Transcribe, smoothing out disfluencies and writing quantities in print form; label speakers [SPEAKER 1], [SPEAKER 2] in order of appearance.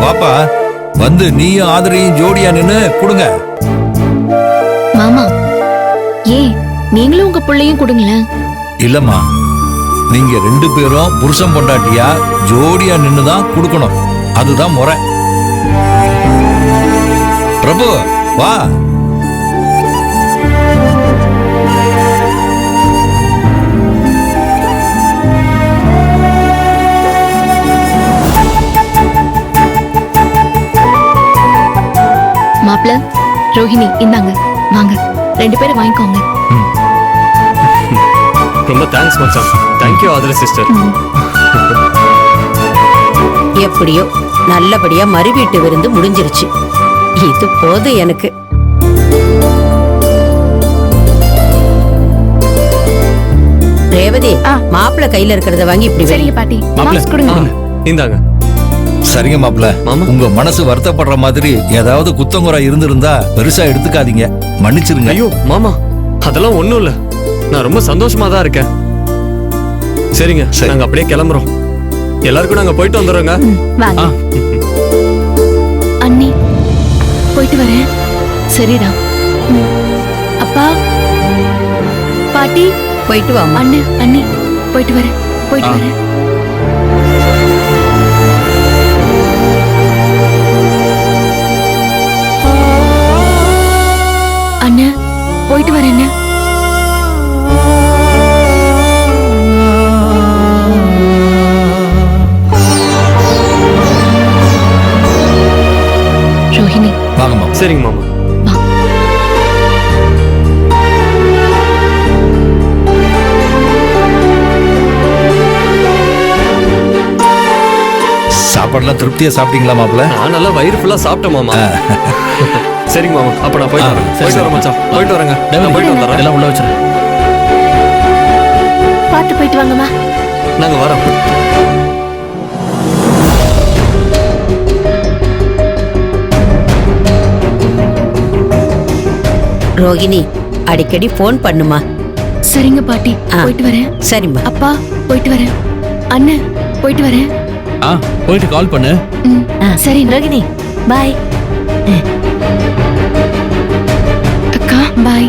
[SPEAKER 1] வாப்பா, வந்து நீயும் ஆதரையும் ஜோடியா நின்னு கொடுங்க.
[SPEAKER 2] மாமா ஏன் நீங்களும் உங்க பிள்ளையும் கொடுங்களேன்.
[SPEAKER 1] இல்லம்மா, நீங்க 2 பேரும் புருஷன் பொண்டாட்டியா ஜோடியா நின்னுதான் கொடுக்கணும். அதுதான் முறை. பிரபு வா.
[SPEAKER 2] மாப்பிள்ள ரோஹிணி இந்தாங்க, வாங்க 2 பேரும் வாங்கிக்கோங்க.
[SPEAKER 3] ரொம்ப தேங்க்ஸ் மச்சான். தேங்க்யூ ஆதர சிஸ்டர்.
[SPEAKER 4] எப்படியோ நல்லபடியா மறு வீட்டு விருந்து முடிஞ்சிருச்சு. இது போதும் எனக்கு. ரேவதி, மாப்பிள்ள கையில இருக்கிறத வாங்கி இப்படி வை.
[SPEAKER 2] சரிங்க பாட்டி. மாஸ்க் கொடுங்க.
[SPEAKER 3] இந்தாங்க.
[SPEAKER 1] சரிங்க மாப்பிள்ள, உங்க மனசு வருத்தப்படுற மாதிரி ஏதாவது குத்தங்குறை இருந்திருந்தா பெருசா எடுத்துக்காதீங்க, மன்னிச்சிருங்க.
[SPEAKER 3] ஐயோ மாமா, அதெல்லாம் ஒண்ணும் இல்ல. நான் ரொம்ப சந்தோஷமா தான் இருக்கேன். சரிங்க, நாங்க அப்படியே கிளம்புறோம். எல்லாருக்கும் நாங்க போயிட்டு வந்துடுறோங்க.
[SPEAKER 2] வாங்க. அண்ணி போயிட்டு வரேன். சரிடா. அப்பா பாட்டி
[SPEAKER 4] போயிட்டு வா.
[SPEAKER 2] அண்ணே அண்ணி போயிட்டு வரேன். போயிட்டு வரேன். அண்ணே போயிட்டு வரேன். ரோஹிணி
[SPEAKER 1] வாங்க மாமா.
[SPEAKER 3] சரிங்க மாமா.
[SPEAKER 1] சாப்பாடுலாம் திருப்தியா சாப்பிட்டீங்களா மாப்பிள்ள?
[SPEAKER 3] நான் நல்லா வயிறு ஃபுல்லா சாப்பிட்டேன் மாமா. சரிங்க மாமா, அப்ப நான் போயிட்டு வரேன். போயிட்டு வரேன் மச்சான். போயிட்டு வரேங்க. நான் போயிட்டு வந்துடுறேன்.
[SPEAKER 1] எல்லாம் உள்ள வச்சிருங்க.
[SPEAKER 2] பார்த்து போயிட்டு வாங்கம்மா.
[SPEAKER 3] நாங்க வரோம்.
[SPEAKER 4] ரோகிணி, அடிக்கடி போன் பண்ணுமா.
[SPEAKER 2] சரிங்க பாட்டி, போயிட்டு வரேன்.
[SPEAKER 4] சரிம்மா.
[SPEAKER 2] அப்பா போயிட்டு வரேன். அண்ணன் போயிட்டு வரேன்.
[SPEAKER 1] போயிட்டு கால் பண்ணு.
[SPEAKER 2] சரி ரோகிணி, பாய். அக்கா பாய்.